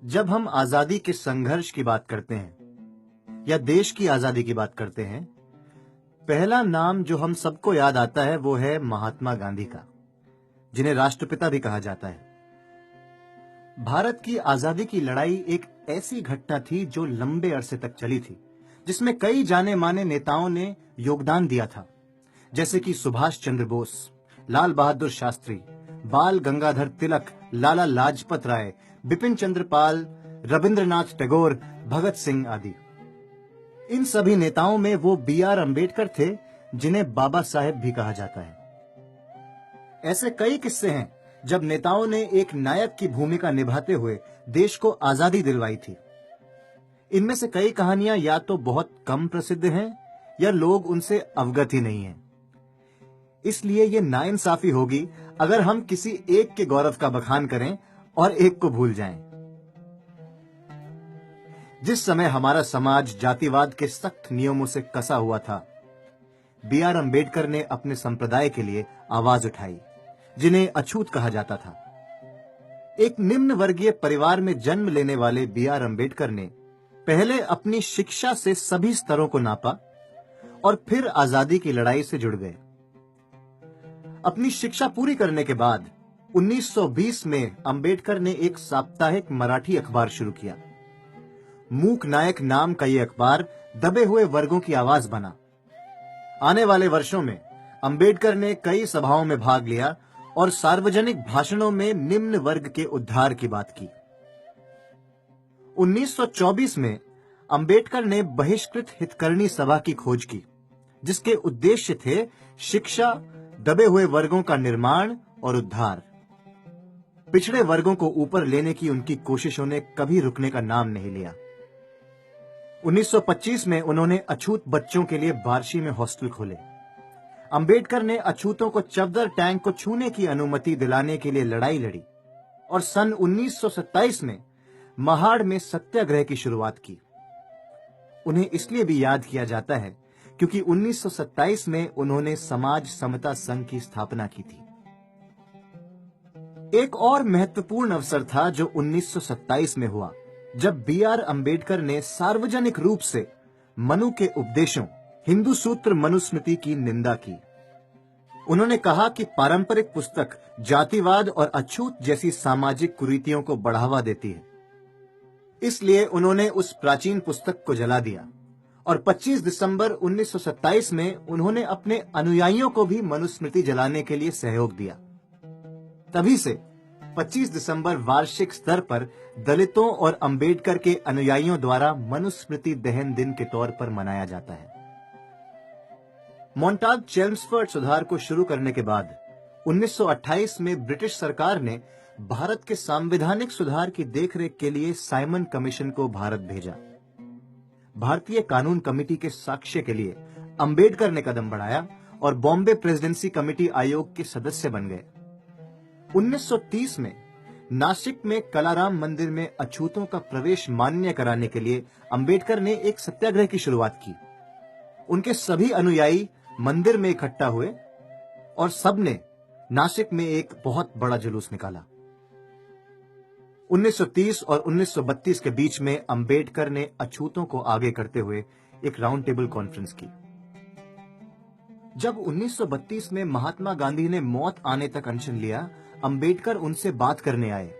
जब हम आजादी के संघर्ष की बात करते हैं या देश की आजादी की बात करते हैं, पहला नाम जो हम सबको याद आता है वो है महात्मा गांधी का, जिन्हें राष्ट्रपिता भी कहा जाता है। भारत की आजादी की लड़ाई एक ऐसी घटना थी जो लंबे अरसे तक चली थी, जिसमें कई जाने माने नेताओं ने योगदान दिया था, जैसे कि सुभाष चंद्र बोस, लाल बहादुर शास्त्री, बाल गंगाधर तिलक, लाला लाजपत राय, बिपिन चंद्र पाल, रविंद्रनाथ टैगोर, भगत सिंह आदि। इन सभी नेताओं में वो B.R. अम्बेडकर थे, जिन्हें बाबा साहेब भी कहा जाता है। ऐसे कई किस्से हैं जब नेताओं ने एक नायक की भूमिका निभाते हुए देश को आजादी दिलवाई थी। इनमें से कई कहानियां या तो बहुत कम प्रसिद्ध हैं या लोग उनसे अवगत ही नहीं हैं। इसलिए ये नाइंसाफी होगी अगर हम किसी एक के गौरव का बखान करें और एक को भूल जाएं। जिस समय हमारा समाज जातिवाद के सख्त नियमों से कसा हुआ था, B.R. अम्बेडकर ने अपने संप्रदाय के लिए आवाज उठाई, जिन्हें अछूत कहा जाता था। एक निम्न वर्गीय परिवार में जन्म लेने वाले B.R. अम्बेडकर ने पहले अपनी शिक्षा से सभी स्तरों को नापा और फिर आजादी की लड़ाई से जुड़ गए। अपनी शिक्षा पूरी करने के बाद 1920 में अम्बेडकर ने एक साप्ताहिक मराठी अखबार शुरू किया। मूक नायक नाम का यह अखबार दबे हुए वर्गों की आवाज बना। आने वाले वर्षों में अम्बेडकर ने कई सभाओं में भाग लिया और सार्वजनिक भाषणों में निम्न वर्ग के उद्धार की बात की। 1924 में अम्बेडकर ने बहिष्कृत हितकर्णी सभा की खोज की, जिसके उद्देश्य थे शिक्षा, दबे हुए वर्गों का निर्माण और उद्धार। पिछड़े वर्गों को ऊपर लेने की उनकी कोशिशों ने कभी रुकने का नाम नहीं लिया। 1925 में उन्होंने अछूत बच्चों के लिए बार्शी में हॉस्टल खोले। अम्बेडकर ने अछूतों को चफदर टैंक को छूने की अनुमति दिलाने के लिए लड़ाई लड़ी और सन 1927 में महाड़ में सत्याग्रह की शुरुआत की। उन्हें इसलिए भी याद किया जाता है क्योंकि 1927 में उन्होंने समाज समता संघ की स्थापना की थी। एक और महत्वपूर्ण अवसर था जो 1927 में हुआ, जब B.R. अम्बेडकर ने सार्वजनिक रूप से मनु के उपदेशों, हिंदू सूत्र मनुस्मृति की निंदा की। उन्होंने कहा कि पारंपरिक पुस्तक जातिवाद और अछूत जैसी सामाजिक कुरीतियों को बढ़ावा देती है। इसलिए उन्होंने उस प्राचीन पुस्तक को जला दिया और 25 दिसंबर 1927 में उन्होंने अपने अनुयायियों को भी मनुस्मृति जलाने के लिए सहयोग दिया। तभी से 25 दिसंबर वार्षिक स्तर पर दलितों और अम्बेडकर के अनुयायियों द्वारा मनुस्मृति दहन दिन के तौर पर मनाया जाता है। मोंटाग चेम्सफोर्ड सुधार को शुरू करने के बाद 1928 में ब्रिटिश सरकार ने भारत के सांविधानिक सुधार की देखरेख के लिए साइमन कमीशन को भारत भेजा। भारतीय कानून कमेटी के साक्ष्य के लिए अम्बेडकर ने कदम बढ़ाया और बॉम्बे प्रेसिडेंसी कमेटी आयोग के सदस्य बन गए। 1930 में नासिक में कलाराम मंदिर में अछूतों का प्रवेश मान्य कराने के लिए अम्बेडकर ने एक सत्याग्रह की शुरुआत की। उनके सभी अनुयायी मंदिर में इकट्ठा हुए और सबने नासिक में एक बहुत बड़ा जुलूस निकाला। 1930 और 1932 के बीच में अम्बेडकर ने अछूतों को आगे करते हुए एक राउंड टेबल कॉन्फ्रेंस की। जब 1932 में महात्मा गांधी ने मौत आने तक अनशन लिया, अम्बेडकर उनसे बात करने आए।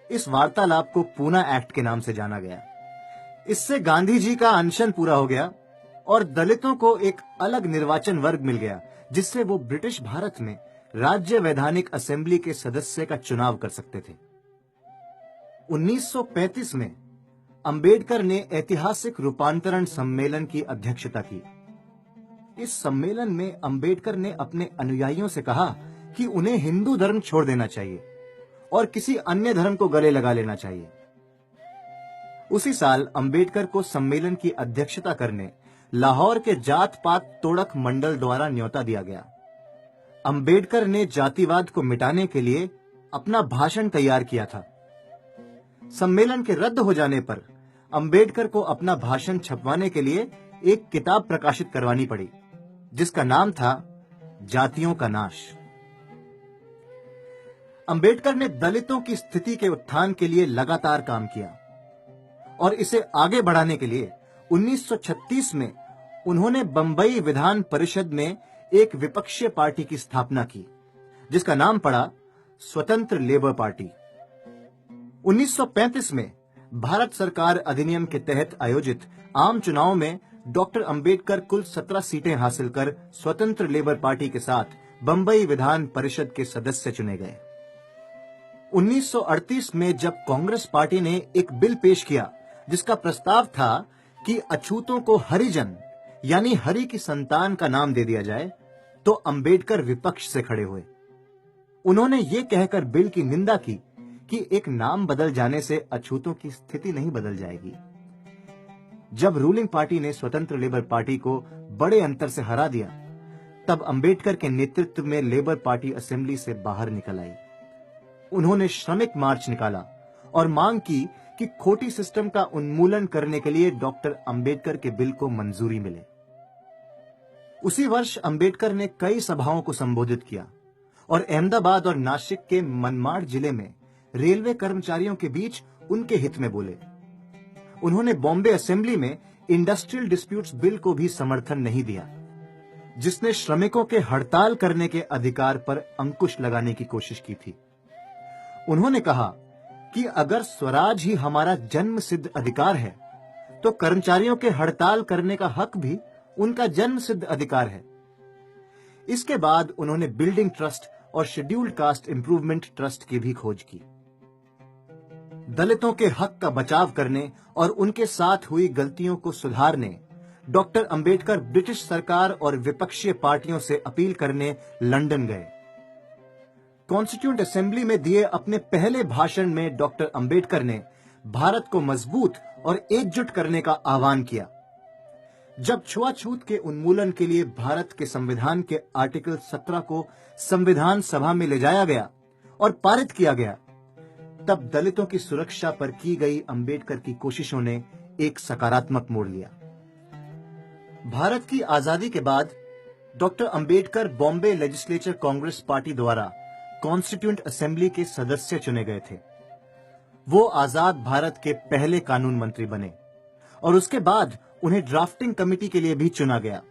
इस वार्तालाप को पूना एक्ट के नाम से जाना गया। इससे गांधी जी का अनशन पूरा हो गया और दलितों को एक अलग निर्वाचन वर्ग मिल गया, जिससे वो ब्रिटिश भारत में राज्य वैधानिक असेंबली के सदस्य का चुनाव कर सकते थे। 1935 में अम्बेडकर ने ऐतिहासिक रूपांतरण सम्मेलन की अध्यक्षता की। इस सम्मेलन में अम्बेडकर ने अपने अनुयायियों से कहा कि उन्हें हिंदू धर्म छोड़ देना चाहिए और किसी अन्य धर्म को गले लगा लेना चाहिए। उसी साल अम्बेडकर को सम्मेलन की अध्यक्षता करने लाहौर के जात पात तोड़क मंडल द्वारा न्योता दिया गया। अम्बेडकर ने जातिवाद को मिटाने के लिए अपना भाषण तैयार किया था। सम्मेलन के रद्द हो जाने पर अम्बेडकर को अपना भाषण छपवाने के लिए एक किताब प्रकाशित करवानी पड़ी, जिसका नाम था जातियों का नाश। अंबेडकर ने दलितों की स्थिति के उत्थान के लिए लगातार काम किया और इसे आगे बढ़ाने के लिए 1936 में उन्होंने बंबई विधान परिषद में एक विपक्षीय पार्टी की स्थापना की, जिसका नाम पड़ा स्वतंत्र लेबर पार्टी। 1935 में भारत सरकार अधिनियम के तहत आयोजित आम चुनाव में डॉक्टर अंबेडकर कुल 17 सीटें हासिल कर स्वतंत्र लेबर पार्टी के साथ बंबई विधान परिषद के सदस्य चुने गए। 1938 में जब कांग्रेस पार्टी ने एक बिल पेश किया जिसका प्रस्ताव था कि अछूतों को हरिजन यानी हरि की संतान का नाम दे दिया जाए, तो अंबेडकर विपक्ष से खड़े हुए। उन्होंने ये कहकर बिल की निंदा की कि एक नाम बदल जाने से अछूतों की स्थिति नहीं बदल जाएगी। जब रूलिंग पार्टी ने स्वतंत्र लेबर पार्टी को बड़े अंतर से हरा दिया, तब अंबेडकर के नेतृत्व में लेबर पार्टी असेंबली से बाहर निकल आई। उन्होंने श्रमिक मार्च निकाला और मांग की कि खोटी सिस्टम का उन्मूलन करने के लिए डॉक्टर अंबेडकर के बिल को मंजूरी मिले। उसी वर्ष अंबेडकर ने कई सभाओं को संबोधित किया और अहमदाबाद और नासिक के मनमाड़ जिले में रेलवे कर्मचारियों के बीच उनके हित में बोले। उन्होंने बॉम्बे असेंबली में इंडस्ट्रियल डिस्प्यूट्स बिल को भी समर्थन नहीं दिया, जिसने श्रमिकों के हड़ताल करने के अधिकार पर अंकुश लगाने की कोशिश की थी। उन्होंने कहा कि अगर स्वराज ही हमारा जन्म सिद्ध अधिकार है, तो कर्मचारियों के हड़ताल करने का हक भी उनका जन्म सिद्ध अधिकार है। इसके बाद उन्होंने बिल्डिंग ट्रस्ट और शेड्यूल्ड कास्ट इंप्रूवमेंट ट्रस्ट की भी खोज की। दलितों के हक का बचाव करने और उनके साथ हुई गलतियों को सुधारने डॉक्टर अंबेडकर ब्रिटिश सरकार और विपक्षीय पार्टियों से अपील करने लंदन गए। कॉन्स्टिट्यूएंट असेंबली में दिए अपने पहले भाषण में डॉक्टर अंबेडकर ने भारत को मजबूत और एकजुट करने का आह्वान किया। जब छुआछूत के उन्मूलन के लिए भारत के संविधान के आर्टिकल 17 को संविधान सभा में ले जाया गया और पारित किया गया, तब दलितों की सुरक्षा पर की गई अंबेडकर की कोशिशों ने एक सकारात्मक मोड़ लिया। भारत की आजादी के बाद doctor Ambedkar Bombay legislature Congress party द्वारा कॉन्स्टिट्यूएंट असेंबली के सदस्य चुने गए थे। वो आजाद भारत के पहले कानून मंत्री बने और उसके बाद उन्हें ड्राफ्टिंग कमेटी के लिए भी चुना गया।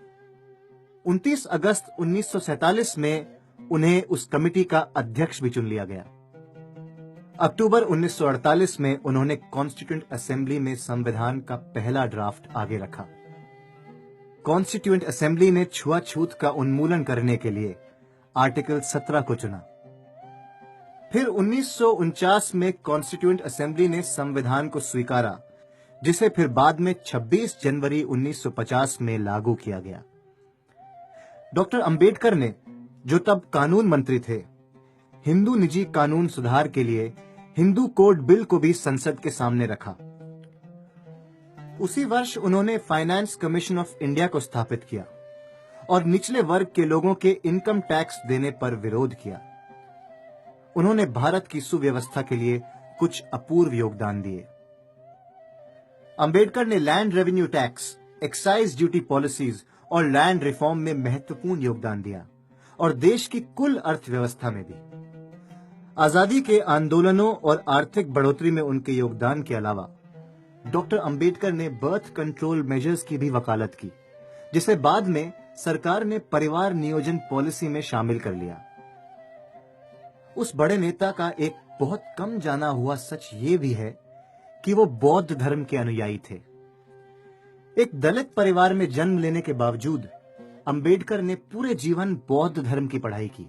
29 अगस्त 1947 में उन्हें उस कमेटी का अध्यक्ष भी चुन लिया गया। अक्टूबर 1948 में उन्होंने कॉन्स्टिट्यूएंट असेंबली में संविधान का पहला ड्राफ्ट आगे रखा। कॉन्स्टिट्यूएंट असेंबली ने छुआछूत का उन्मूलन करने के लिए आर्टिकल 17 को चुना। फिर 1949 में कॉन्स्टिट्यूएंट असेंबली ने संविधान को स्वीकारा, जिसे फिर बाद में 26 जनवरी 1950 में लागू किया गया। डॉक्टर अंबेडकर ने, जो तब कानून मंत्री थे, हिंदू निजी कानून सुधार के लिए हिंदू कोड बिल को भी संसद के सामने रखा। उसी वर्ष उन्होंने फाइनेंस कमीशन ऑफ इंडिया को स्थापित किया और निचले वर्ग के लोगों के इनकम टैक्स देने पर विरोध किया। उन्होंने भारत की सुव्यवस्था के लिए कुछ अपूर्व योगदान दिए। अंबेडकर ने land revenue tax, excise duty policies और लैंड रिफॉर्म में महत्वपूर्ण योगदान दिया और देश की कुल अर्थव्यवस्था में भी। आजादी के आंदोलनों और आर्थिक बढ़ोतरी में उनके योगदान के अलावा डॉक्टर अंबेडकर ने बर्थ कंट्रोल मेजर्स की भी वकालत की, जिसे बाद में सरकार ने परिवार नियोजन पॉलिसी में शामिल कर लिया। उस बड़े नेता का एक बहुत कम जाना हुआ सच ये भी है कि वो बौद्ध धर्म के अनुयायी थे। एक दलित परिवार में जन्म लेने के बावजूद अंबेडकर ने पूरे जीवन बौद्ध धर्म की पढ़ाई की।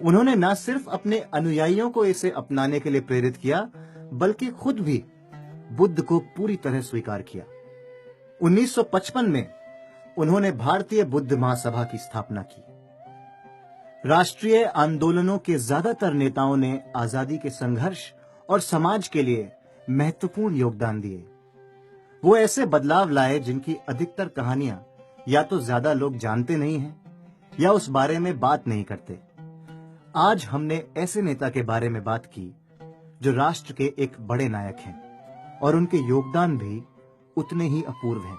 उन्होंने न सिर्फ अपने अनुयायियों को इसे अपनाने के लिए प्रेरित किया, बल्कि खुद भी बुद्ध को पूरी तरह स्वीकार किया। 1955 में उन्होंने भारतीय बुद्ध महासभा की स्थापना की। राष्ट्रीय आंदोलनों के ज्यादातर नेताओं ने आजादी के संघर्ष और समाज के लिए महत्वपूर्ण योगदान दिए। वो ऐसे बदलाव लाए जिनकी अधिकतर कहानियां या तो ज्यादा लोग जानते नहीं हैं या उस बारे में बात नहीं करते। आज हमने ऐसे नेता के बारे में बात की जो राष्ट्र के एक बड़े नायक हैं और उनके योगदान भी उतने ही अपूर्व हैं।